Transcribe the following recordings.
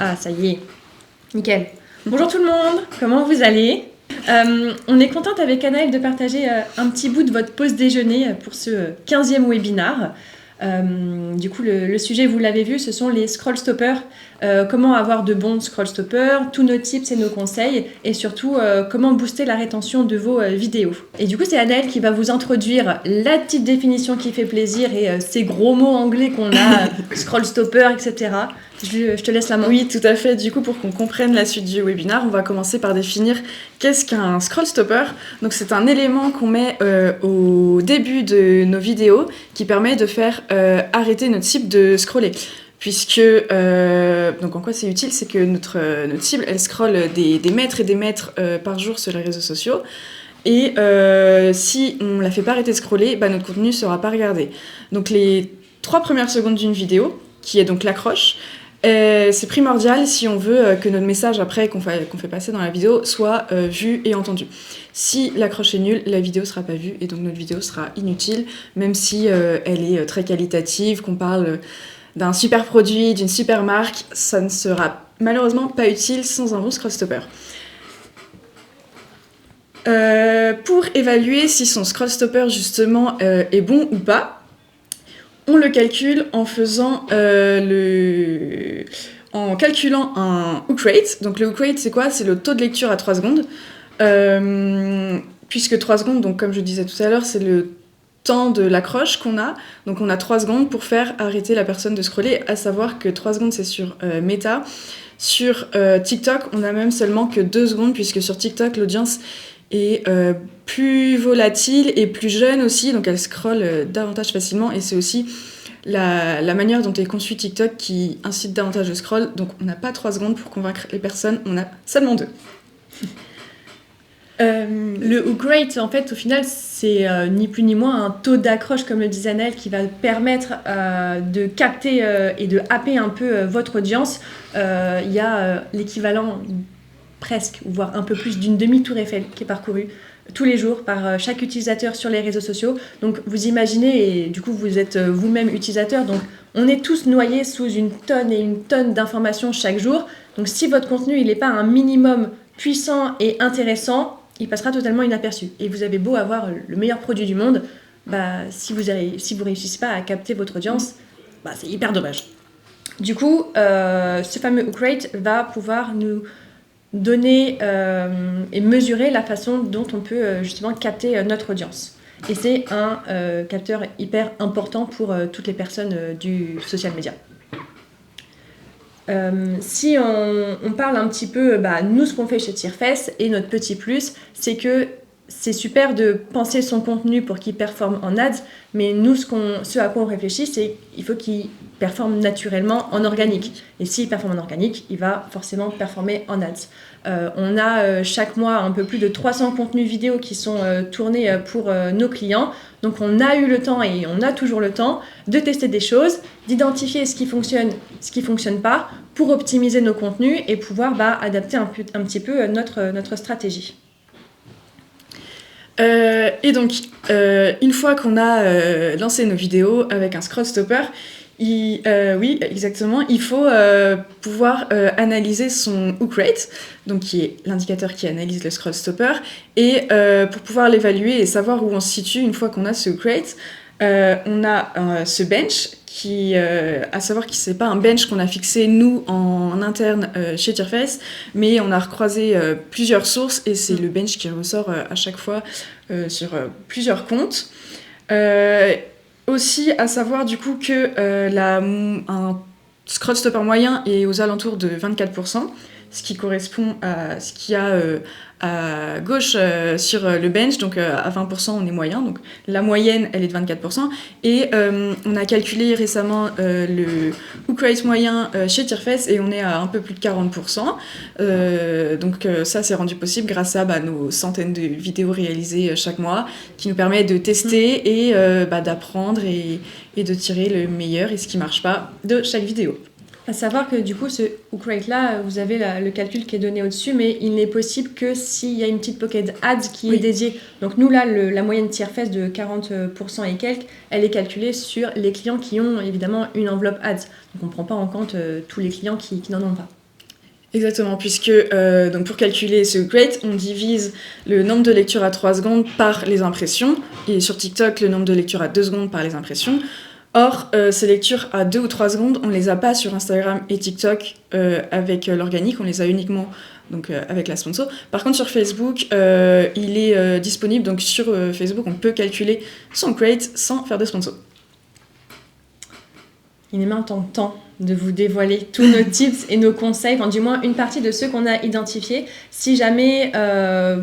Ah, ça y est. Nickel. Bonjour tout le monde, comment vous allez ? On est contente avec Anaëlle de partager un petit bout de votre pause déjeuner pour ce 15e webinar. Du coup, le sujet, vous l'avez vu, ce sont les scroll stoppers. Comment avoir de bons scroll stoppers, tous nos tips et nos conseils, et surtout comment booster la rétention de vos vidéos. Et du coup, c'est Anaëlle qui va vous introduire la petite définition qui fait plaisir et ces gros mots anglais qu'on a, scroll stopper, etc. Je te laisse la main. Oui, tout à fait. Du coup, pour qu'on comprenne la suite du webinaire, on va commencer par définir qu'est-ce qu'un scroll stopper. Donc, c'est un élément qu'on met au début de nos vidéos qui permet de faire arrêter notre cible de scroller. Puisque, donc en quoi c'est utile, c'est que notre cible, elle scrolle des mètres et des mètres par jour sur les réseaux sociaux. Et si on la fait pas arrêter de scroller, notre contenu ne sera pas regardé. Donc, les 3 premières secondes d'une vidéo, qui est donc l'accroche, c'est primordial si on veut que notre message après qu'on fait passer dans la vidéo soit vu et entendu. Si l'accroche est nulle, la vidéo sera pas vue et donc notre vidéo sera inutile, même si elle est très qualitative, qu'on parle d'un super produit, d'une super marque, ça ne sera malheureusement pas utile sans un bon scroll stopper. Pour évaluer si son scroll stopper justement est bon ou pas, on le calcule en en calculant un hook rate. Donc le hook rate, c'est quoi ? C'est le taux de lecture à 3 secondes. Puisque 3 secondes, donc comme je disais tout à l'heure, c'est le temps de l'accroche qu'on a. Donc on a 3 secondes pour faire arrêter la personne de scroller, à savoir que 3 secondes, c'est sur Meta. Sur TikTok, on a même seulement que 2 secondes, puisque sur TikTok, l'audience est plus volatile et plus jeune aussi, donc elle scrolle davantage facilement, et c'est aussi la manière dont est conçu TikTok qui incite davantage de scroll. Donc on n'a pas 3 secondes pour convaincre les personnes, on a seulement 2. Le hook rate, en fait, au final, c'est ni plus ni moins un taux d'accroche, comme le disait Anaëlle, qui va permettre de capter et de happer un peu votre audience. Il y a l'équivalent presque, voire un peu plus d'une demi-tour Eiffel qui est parcourue tous les jours par chaque utilisateur sur les réseaux sociaux. Donc vous imaginez, et du coup vous êtes vous-même utilisateur, donc on est tous noyés sous une tonne d'informations chaque jour. Donc si votre contenu il n'est pas un minimum puissant et intéressant, il passera totalement inaperçu. Et vous avez beau avoir le meilleur produit du monde, si vous réussissez pas à capter votre audience, c'est hyper dommage. Du coup, ce fameux hook rate va pouvoir nous donner et mesurer la façon dont on peut justement capter notre audience. Et c'est un capteur hyper important pour toutes les personnes du social media. Si on parle un petit peu, nous ce qu'on fait chez Tierfest et notre petit plus, c'est que c'est super de penser son contenu pour qu'il performe en ads, mais nous ce à quoi on réfléchit, c'est qu'il faut qu'il performe naturellement en organique. Et s'il performe en organique, il va forcément performer en ads. On a chaque mois un peu plus de 300 contenus vidéo qui sont tournés pour nos clients. Donc on a eu le temps et on a toujours le temps de tester des choses, d'identifier ce qui fonctionne pas pour optimiser nos contenus et pouvoir adapter un petit peu notre stratégie. Et donc, une fois qu'on a lancé nos vidéos avec un scroll stopper, oui, exactement, il faut pouvoir analyser son hook rate, donc qui est l'indicateur qui analyse le scroll stopper, et pour pouvoir l'évaluer et savoir où on se situe une fois qu'on a ce hook rate, on a ce bench qui, à savoir que c'est pas un bench qu'on a fixé nous en interne chez Tierfest, mais on a recroisé plusieurs sources et c'est le bench qui ressort à chaque fois sur plusieurs comptes. Aussi à savoir du coup que un scroll stopper moyen est aux alentours de 24%, ce qui correspond à ce qu'il y a à gauche sur le bench, donc à 20% on est moyen, donc la moyenne elle est de 24%, et on a calculé récemment le hook rate moyen chez Tierfest et on est à un peu plus de 40%, donc ça c'est rendu possible grâce à nos centaines de vidéos réalisées chaque mois qui nous permettent de tester et d'apprendre et de tirer le meilleur et ce qui marche pas de chaque vidéo. À savoir que du coup, ce hook rate-là, vous avez le calcul qui est donné au-dessus, mais il n'est possible que s'il y a une petite pocket ads qui est dédiée. Donc nous, là, la moyenne Tierfest de 40% et quelques, elle est calculée sur les clients qui ont évidemment une enveloppe ads. Donc on ne prend pas en compte tous les clients qui n'en ont pas. Exactement, puisque donc pour calculer ce rate, on divise le nombre de lectures à 3 secondes par les impressions, et sur TikTok, le nombre de lectures à 2 secondes par les impressions. Or, ces lectures à 2 ou 3 secondes, on les a pas sur Instagram et TikTok avec l'organique, on les a uniquement donc, avec la sponsor. Par contre, sur Facebook, il est disponible, donc sur Facebook, on peut calculer son rate sans faire de sponsor. Il est maintenant temps de vous dévoiler tous nos tips et nos conseils, enfin du moins une partie de ceux qu'on a identifiés. Si jamais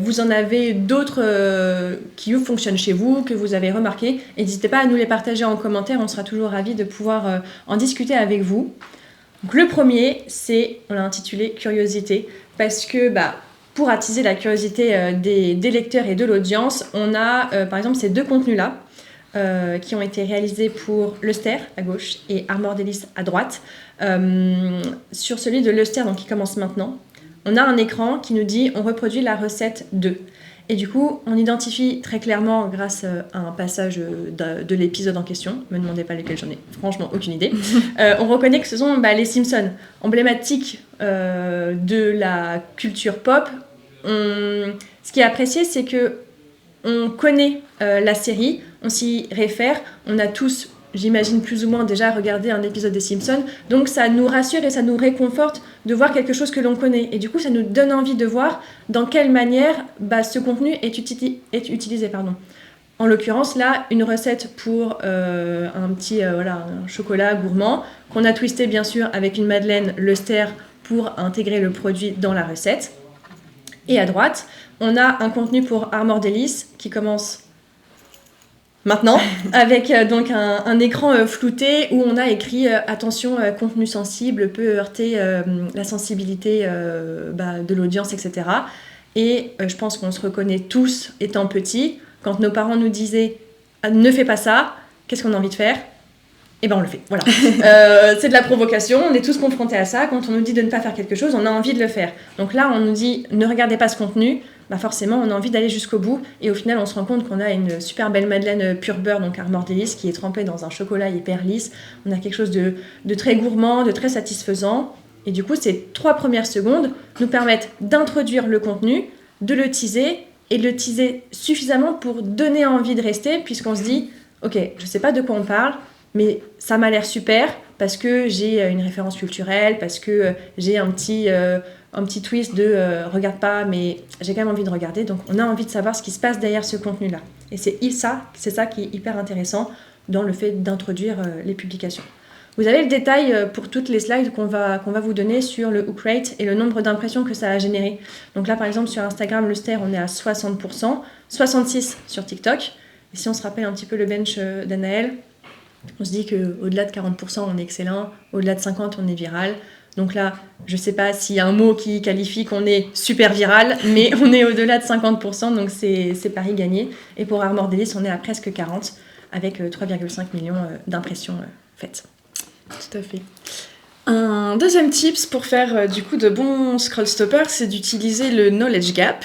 vous en avez d'autres qui fonctionnent chez vous, que vous avez remarqué, n'hésitez pas à nous les partager en commentaire, on sera toujours ravis de pouvoir en discuter avec vous. Donc, le premier, on l'a intitulé Curiosité, parce que pour attiser la curiosité des lecteurs et de l'audience, on a par exemple ces deux contenus-là, qui ont été réalisés pour Lustre à gauche et Armor Délices à droite. Sur celui de Lustre, donc qui commence maintenant, on a un écran qui nous dit on reproduit la recette de. Et du coup, on identifie très clairement, grâce à un passage de l'épisode en question, ne me demandez pas lesquels, j'en ai franchement aucune idée, on reconnaît que ce sont les Simpsons, emblématiques de la culture pop. Ce qui est apprécié, c'est que on connaît la série, on s'y réfère, on a tous, j'imagine plus ou moins déjà regardé un épisode des Simpsons, donc ça nous rassure et ça nous réconforte de voir quelque chose que l'on connaît, et du coup ça nous donne envie de voir dans quelle manière ce contenu est utilisé. En l'occurrence là, une recette pour un petit un chocolat gourmand, qu'on a twisté bien sûr avec une madeleine Lustre pour intégrer le produit dans la recette. Et à droite, on a un contenu pour Armor Délices qui commence maintenant, avec donc un écran flouté où on a écrit attention, contenu sensible peut heurter la sensibilité de l'audience, etc. Et je pense qu'on se reconnaît tous étant petits, quand nos parents nous disaient ne fais pas ça, qu'est-ce qu'on a envie de faire ? Et on le fait, voilà. C'est de la provocation, on est tous confrontés à ça. Quand on nous dit de ne pas faire quelque chose, on a envie de le faire. Donc là, on nous dit ne regardez pas ce contenu, forcément, on a envie d'aller jusqu'au bout. Et au final, on se rend compte qu'on a une super belle madeleine pure beurre, donc Armor Délices, qui est trempée dans un chocolat hyper lisse. On a quelque chose de très gourmand, de très satisfaisant. Et du coup, ces 3 premières secondes nous permettent d'introduire le contenu, de le teaser, et de le teaser suffisamment pour donner envie de rester, puisqu'on se dit ok, je sais pas de quoi on parle, mais ça m'a l'air super parce que j'ai une référence culturelle, parce que j'ai un petit twist de regarde pas, mais j'ai quand même envie de regarder. Donc on a envie de savoir ce qui se passe derrière ce contenu-là. Et c'est ça qui est hyper intéressant dans le fait d'introduire les publications. Vous avez le détail pour toutes les slides qu'on va vous donner sur le hook rate et le nombre d'impressions que ça a généré. Donc là, par exemple, sur Instagram, Lustre, on est à 60%, 66% sur TikTok. Et si on se rappelle un petit peu le bench d'Anaël, on se dit qu'au-delà de 40%, on est excellent, au-delà de 50%, on est viral. Donc là, je ne sais pas s'il y a un mot qui qualifie qu'on est super viral, mais on est au-delà de 50%, donc c'est pari gagné. Et pour Armor Délices, on est à presque 40%, avec 3,5 millions d'impressions faites. Tout à fait. Un deuxième tips pour faire du coup de bons scroll stoppers, c'est d'utiliser le knowledge gap.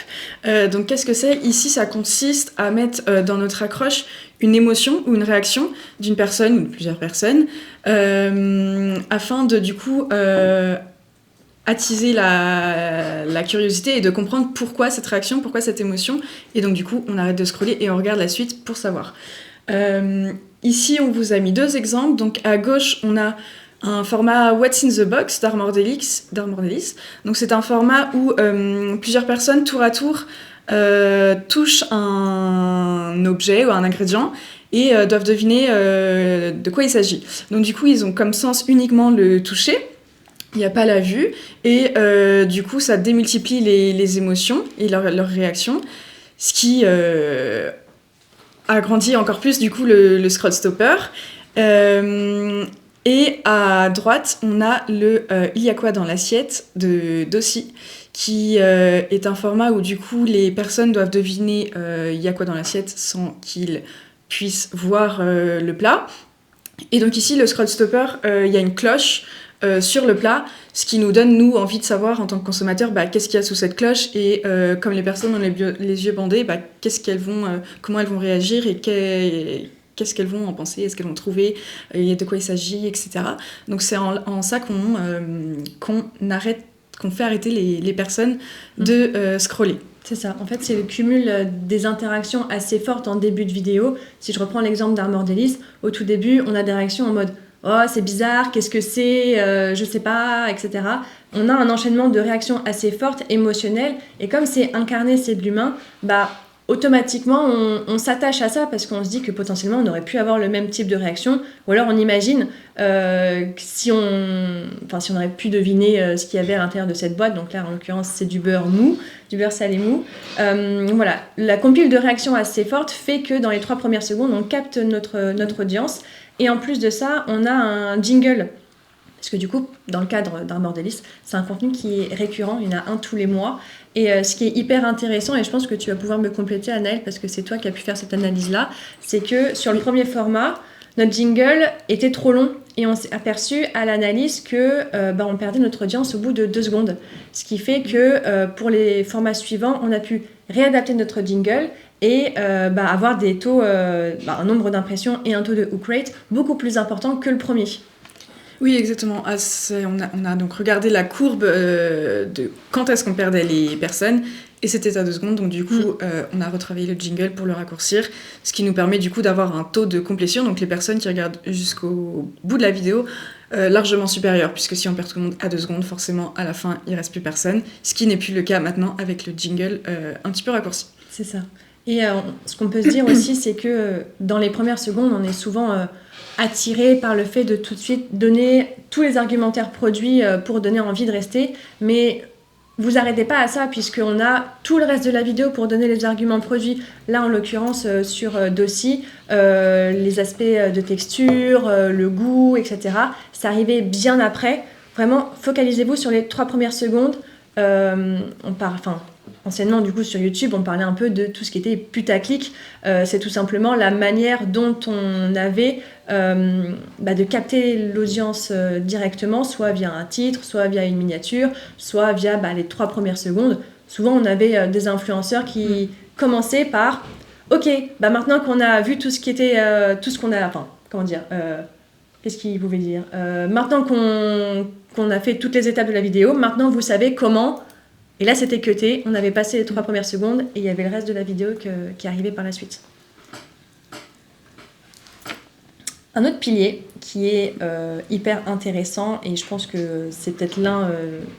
Donc qu'est-ce que c'est ? Ici, ça consiste à mettre dans notre accroche une émotion ou une réaction d'une personne ou de plusieurs personnes afin de du coup attiser la curiosité et de comprendre pourquoi cette réaction, pourquoi cette émotion. Et donc du coup, on arrête de scroller et on regarde la suite pour savoir. Ici, on vous a mis 2 exemples. Donc à gauche, on a un format What's in the Box d'Armor Délices. Donc c'est un format où plusieurs personnes tour à tour touchent un objet ou un ingrédient et doivent deviner de quoi il s'agit. Donc du coup, ils ont comme sens uniquement le toucher. Il n'y a pas la vue et du coup, ça démultiplie les émotions et leurs réactions, ce qui agrandit encore plus du coup le scroll stopper. Et à droite, on a le Il y a quoi dans l'assiette de Dossi, qui est un format où du coup les personnes doivent deviner il y a quoi dans l'assiette sans qu'ils puissent voir le plat. Et donc ici, le scroll stopper, il y a une cloche sur le plat, ce qui nous donne, nous, envie de savoir en tant que consommateur qu'est-ce qu'il y a sous cette cloche et comme les personnes ont les yeux bandés, comment elles vont réagir et qu'est-ce qu'elles vont en penser, est-ce qu'elles vont trouver, de quoi il s'agit, etc. Donc c'est en ça qu'on qu'on fait arrêter les personnes de scroller. C'est ça. En fait, c'est le cumul des interactions assez fortes en début de vidéo. Si je reprends l'exemple d'Armor Delis, au tout début, on a des réactions en mode « Oh, c'est bizarre, qu'est-ce que c'est je sais pas, etc. » On a un enchaînement de réactions assez fortes, émotionnelles. Et comme c'est incarné, c'est de l'humain, automatiquement, on s'attache à ça parce qu'on se dit que potentiellement, on aurait pu avoir le même type de réaction. Ou alors, on imagine si on aurait pu deviner ce qu'il y avait à l'intérieur de cette boîte. Donc là, en l'occurrence, c'est du beurre mou, du beurre salé mou. Voilà, la compile de réactions assez forte fait que dans les 3 premières secondes, on capte notre audience. Et en plus de ça, on a un jingle. Parce que du coup, dans le cadre d'Armor Delis, c'est un contenu qui est récurrent, il y en a un tous les mois. Et ce qui est hyper intéressant, et je pense que tu vas pouvoir me compléter, Anaëlle, parce que c'est toi qui as pu faire cette analyse-là, c'est que sur le premier format, notre jingle était trop long et on s'est aperçu à l'analyse que on perdait notre audience au bout de 2 secondes. Ce qui fait que pour les formats suivants, on a pu réadapter notre jingle et avoir des taux, un nombre d'impressions et un taux de hook rate beaucoup plus important que le premier. Oui, exactement. On a donc regardé la courbe de quand est-ce qu'on perdait les personnes, et c'était à 2 secondes. Donc du coup, on a retravaillé le jingle pour le raccourcir, ce qui nous permet du coup d'avoir un taux de complétion, donc les personnes qui regardent jusqu'au bout de la vidéo, largement supérieur, puisque si on perd tout le monde à 2 secondes, forcément, à la fin, il ne reste plus personne, ce qui n'est plus le cas maintenant avec le jingle un petit peu raccourci. C'est ça. Et ce qu'on peut se dire aussi, c'est que dans les premières secondes, on est souvent attiré par le fait de tout de suite donner tous les argumentaires produits pour donner envie de rester, mais vous arrêtez pas à ça puisqu'on a tout le reste de la vidéo pour donner les arguments produits. Là, en l'occurrence, sur Dossi, les aspects de texture, le goût, etc. Ça arrivait bien après. Vraiment, focalisez-vous sur les 3 premières secondes. Anciennement, du coup, sur YouTube, on parlait un peu de tout ce qui était putaclic. C'est tout simplement la manière dont on avait de capter l'audience directement, soit via un titre, soit via une miniature, soit via les 3 premières secondes. Souvent, on avait des influenceurs qui commençaient par « Ok, maintenant qu'on a vu tout ce qui était... tout ce qu'on a... Enfin, comment dire qu'est-ce qu'il pouvait dire maintenant qu'on a fait toutes les étapes de la vidéo, maintenant vous savez comment... » Et là, c'était cuté, on avait passé les 3 premières secondes et il y avait le reste de la vidéo qui arrivait par la suite. Un autre pilier qui est hyper intéressant, et je pense que c'est peut-être l'un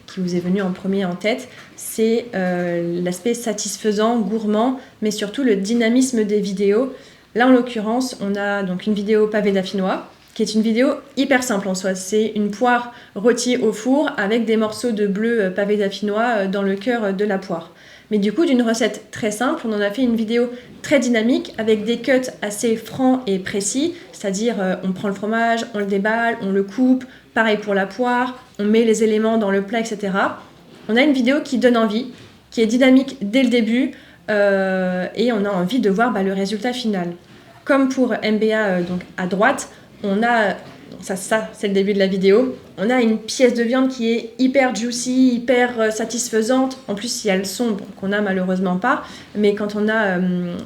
qui vous est venu en premier en tête, c'est l'aspect satisfaisant, gourmand, mais surtout le dynamisme des vidéos. Là, en l'occurrence, on a donc une vidéo pavé d'affinois, qui est une vidéo hyper simple en soi. C'est une poire rôtie au four avec des morceaux de bleu pavé d'affinois dans le cœur de la poire. Mais du coup, d'une recette très simple, on en a fait une vidéo très dynamique avec des cuts assez francs et précis, c'est-à-dire on prend le fromage, on le déballe, on le coupe, pareil pour la poire, on met les éléments dans le plat, etc. On a une vidéo qui donne envie, qui est dynamique dès le début et on a envie de voir le résultat final. Comme pour MBA donc à droite, on a, ça c'est le début de la vidéo, on a une pièce de viande qui est hyper juicy, hyper satisfaisante. En plus, il y a le son qu'on a malheureusement pas, mais quand on a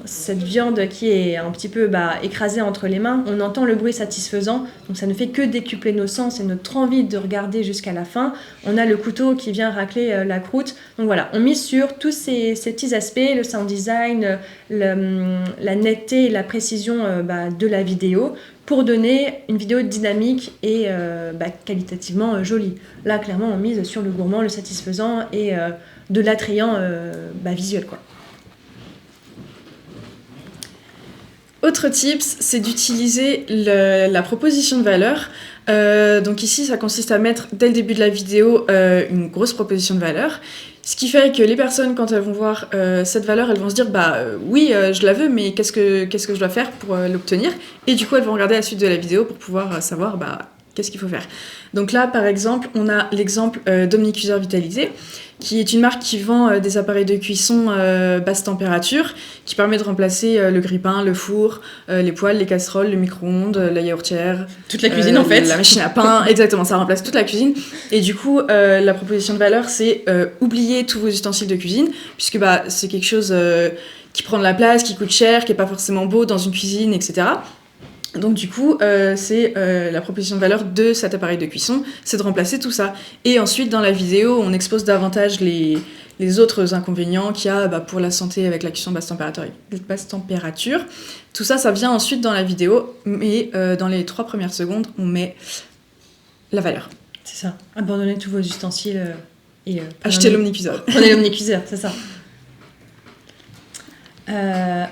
cette viande qui est un petit peu écrasée entre les mains, on entend le bruit satisfaisant, donc ça ne fait que décupler nos sens et notre envie de regarder jusqu'à la fin. On a le couteau qui vient racler la croûte, donc voilà, on mise sur tous ces petits aspects, le sound design, la netteté et la précision de la vidéo, pour donner une vidéo dynamique et qualitativement jolie. Là, clairement, on mise sur le gourmand, le satisfaisant et de l'attrayant visuel, quoi. Autre tips, c'est d'utiliser la proposition de valeur. Donc ici, ça consiste à mettre dès le début de la vidéo une grosse proposition de valeur. Ce qui fait que les personnes, quand elles vont voir cette valeur, elles vont se dire oui, je la veux, mais qu'est-ce que je dois faire pour l'obtenir? Et du coup, elles vont regarder la suite de la vidéo pour pouvoir savoir qu'est-ce qu'il faut faire. Donc là, par exemple, on a l'exemple d'Omnicuiseur Vitalisé, qui est une marque qui vend des appareils de cuisson basse température, qui permet de remplacer le grille-pain, le four, les poêles, les casseroles, le micro-ondes, la yaourtière. Toute la cuisine en fait. La machine à pain, exactement, ça remplace toute la cuisine. Et du coup, la proposition de valeur, c'est oublier tous vos ustensiles de cuisine, puisque c'est quelque chose qui prend de la place, qui coûte cher, qui n'est pas forcément beau dans une cuisine, etc. Donc du coup, c'est la proposition de valeur de cet appareil de cuisson, c'est de remplacer tout ça. Et ensuite, dans la vidéo, on expose davantage les autres inconvénients qu'il y a pour la santé avec la cuisson basse température. Tout ça, ça vient ensuite dans la vidéo, mais dans les 3 premières secondes, on met la valeur. C'est ça. Abandonnez tous vos ustensiles et... achetez l'omnicuiseur. Prenez l'omnicuiseur, c'est ça.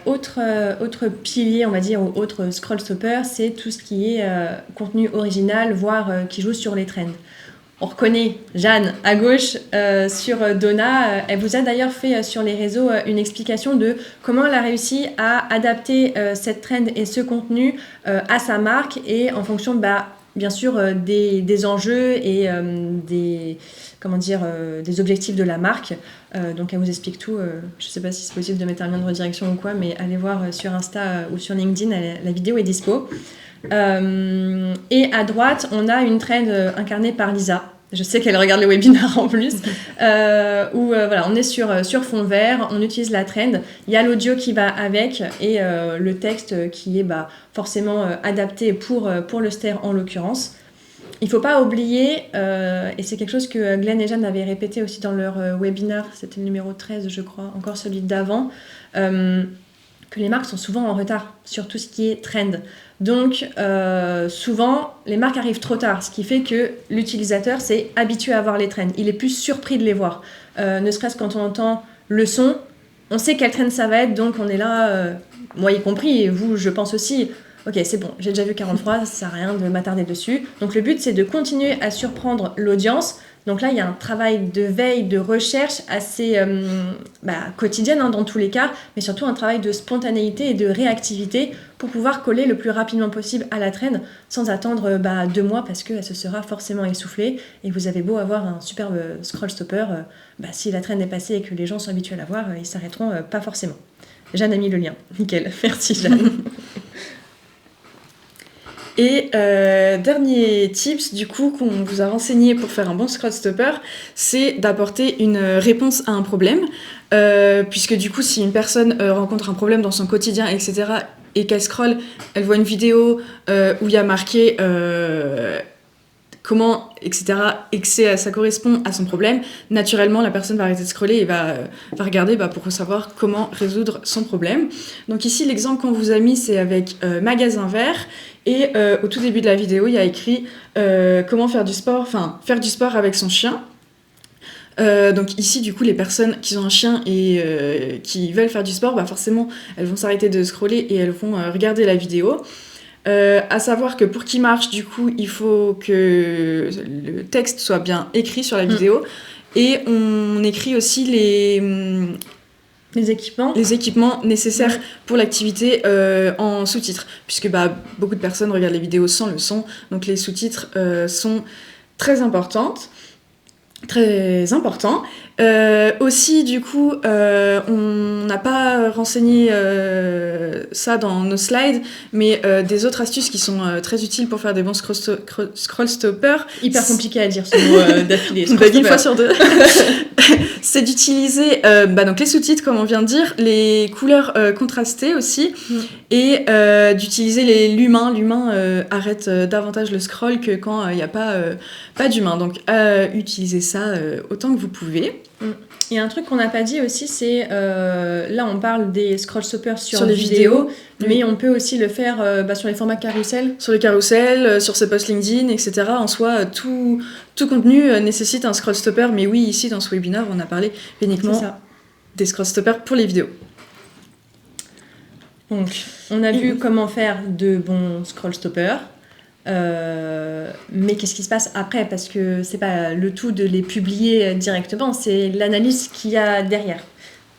Autre pilier, on va dire, ou autre scroll stopper, c'est tout ce qui est contenu original, voire qui joue sur les trends. On reconnaît Jeanne à gauche sur Donna. Elle vous a d'ailleurs fait sur les réseaux une explication de comment elle a réussi à adapter cette trend et ce contenu à sa marque et en fonction, bien sûr, des enjeux et des objectifs de la marque. Donc elle vous explique tout. Je ne sais pas si c'est possible de mettre un lien de redirection ou quoi, mais allez voir sur Insta ou sur LinkedIn, la vidéo est dispo. Et à droite, on a une trend incarnée par Lisa. Je sais qu'elle regarde les webinaires en plus. Où on est sur fond vert, on utilise la trend. Il y a l'audio qui va avec et le texte qui est forcément adapté pour le ster en l'occurrence. Il ne faut pas oublier, et c'est quelque chose que Glenn et Jeanne avaient répété aussi dans leur webinaire, c'était le numéro 13 je crois, encore celui d'avant, que les marques sont souvent en retard sur tout ce qui est trend. Donc souvent les marques arrivent trop tard, ce qui fait que l'utilisateur s'est habitué à voir les trends. Il est plus surpris de les voir, ne serait-ce quand on entend le son, on sait quel trend ça va être, donc on est là, moi y compris, et vous je pense aussi. Ok, c'est bon, j'ai déjà vu 40 fois, ça sert à rien de m'attarder dessus. Donc le but, c'est de continuer à surprendre l'audience. Donc là, il y a un travail de veille, de recherche assez quotidienne dans tous les cas, mais surtout un travail de spontanéité et de réactivité pour pouvoir coller le plus rapidement possible à la trend sans attendre 2 mois parce qu'elle se sera forcément essoufflée. Et vous avez beau avoir un superbe scroll stopper, si la trend est passée et que les gens sont habitués à la voir, ils s'arrêteront pas forcément. Jeanne a mis le lien. Nickel, merci Jeanne. Et dernier tips du coup qu'on vous a renseigné pour faire un bon scroll stopper, c'est d'apporter une réponse à un problème, puisque du coup si une personne rencontre un problème dans son quotidien, etc., et qu'elle scrolle, elle voit une vidéo où il y a marqué comment, etc., et que ça correspond à son problème, naturellement la personne va arrêter de scroller et va regarder pour savoir comment résoudre son problème. Donc ici l'exemple qu'on vous a mis c'est avec Magasin Vert. Et au tout début de la vidéo, il y a écrit comment faire du sport avec son chien. Donc ici, du coup, les personnes qui ont un chien et qui veulent faire du sport, forcément, elles vont s'arrêter de scroller et elles vont regarder la vidéo. À savoir que pour qu'il marche, du coup, il faut que le texte soit bien écrit sur la vidéo. Et on écrit aussi les équipements nécessaires pour l'activité en sous-titres, puisque beaucoup de personnes regardent les vidéos sans le son, donc les sous-titres sont très importants. Aussi, du coup, on n'a pas renseigné ça dans nos slides, mais des autres astuces qui sont très utiles pour faire des bons scroll stoppers. Hyper compliqué à dire ce mot d'affilée. Une fois sur deux. C'est d'utiliser donc les sous-titres, comme on vient de dire, les couleurs contrastées aussi, et d'utiliser l'humain. L'humain arrête davantage le scroll que quand il n'y a pas d'humain. Donc, utilisez ça autant que vous pouvez. Il y a un truc qu'on n'a pas dit aussi, c'est là on parle des scroll stoppers sur les vidéos, mais on peut aussi le faire sur les formats carousel. Sur les carousels, sur ses posts LinkedIn, etc. En soi, tout contenu nécessite un scroll stopper, mais oui, ici dans ce webinaire, on a parlé uniquement des scroll stoppers pour les vidéos. Donc, on a vu comment faire de bons scroll stoppers. Mais qu'est-ce qui se passe après, parce que c'est pas le tout de les publier directement, c'est l'analyse qu'il y a derrière.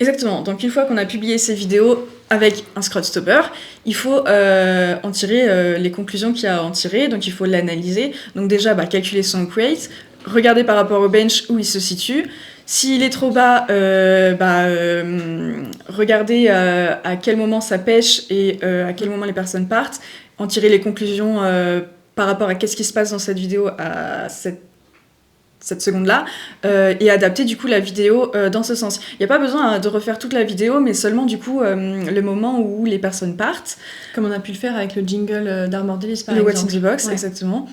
Exactement, donc une fois qu'on a publié ces vidéos avec un scroll stopper, il faut en tirer les conclusions qu'il y a à en tirer, donc il faut l'analyser, donc déjà calculer son weight, regarder par rapport au bench où il se situe. S'il est trop bas, regardez à quel moment ça pêche et à quel moment les personnes partent, en tirer les conclusions par rapport à qu'est-ce qui se passe dans cette vidéo à cette seconde-là, et adapter du coup la vidéo dans ce sens. Il n'y a pas besoin de refaire toute la vidéo, mais seulement du coup le moment où les personnes partent. Comme on a pu le faire avec le jingle d'Armor Dailies par le exemple. What's in the Box, Ouais. exactement.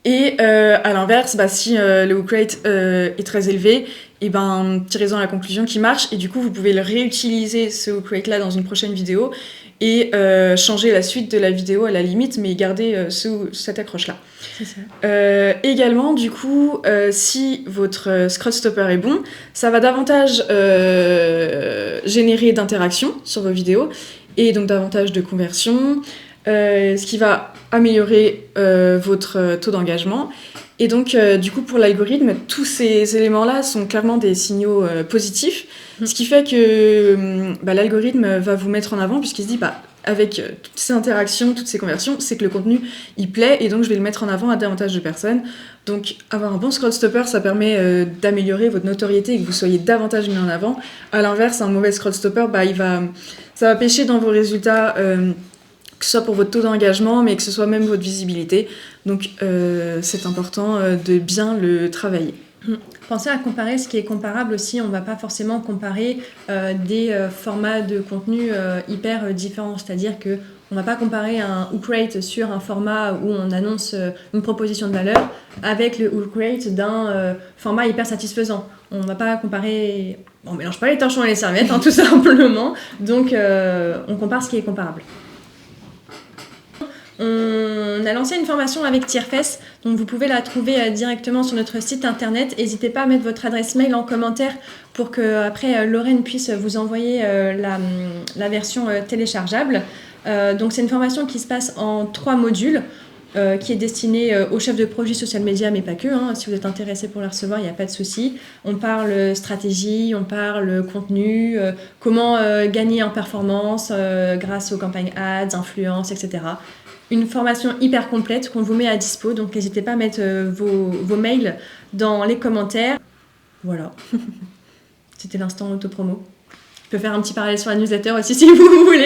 Et à l'inverse, si le hook rate est très élevé, et ben tirez-en la conclusion qui marche, et du coup vous pouvez le réutiliser ce hook rate là dans une prochaine vidéo et changer la suite de la vidéo à la limite, mais garder cette accroche là. C'est ça. Également, du coup, si votre scroll stopper est bon, ça va davantage générer d'interactions sur vos vidéos et donc davantage de conversions, ce qui va améliorer votre taux d'engagement. Et donc, du coup, pour l'algorithme, tous ces éléments-là sont clairement des signaux positifs, ce qui fait que l'algorithme va vous mettre en avant, puisqu'il se dit, avec toutes ces interactions, toutes ces conversions, c'est que le contenu, il plaît, et donc je vais le mettre en avant à davantage de personnes. Donc, avoir un bon scroll stopper, ça permet d'améliorer votre notoriété et que vous soyez davantage mis en avant. À l'inverse, un mauvais scroll stopper, ça va pêcher dans vos résultats, que ce soit pour votre taux d'engagement, mais que ce soit même votre visibilité. Donc, c'est important de bien le travailler. Pensez à comparer ce qui est comparable aussi. On ne va pas forcément comparer des formats de contenu hyper différents. C'est-à-dire qu'on ne va pas comparer un hook rate sur un format où on annonce une proposition de valeur avec le hook rate d'un format hyper satisfaisant. On ne va pas comparer... On ne mélange pas les torchons et les serviettes, tout simplement. Donc, on compare ce qui est comparable. On a lancé une formation avec Tierfess, donc vous pouvez la trouver directement sur notre site internet. N'hésitez pas à mettre votre adresse mail en commentaire pour que après Lorraine puisse vous envoyer la version téléchargeable. Donc c'est une formation qui se passe en 3 modules, qui est destinée aux chefs de projet social media, mais pas que. Si vous êtes intéressé pour la recevoir, il n'y a pas de souci. On parle stratégie, on parle contenu, comment gagner en performance grâce aux campagnes ads, influence, etc. Une formation hyper complète qu'on vous met à dispo, donc n'hésitez pas à mettre vos mails dans les commentaires. Voilà, c'était l'instant autopromo. Je peux faire un petit parallèle sur la newsletter aussi si vous voulez.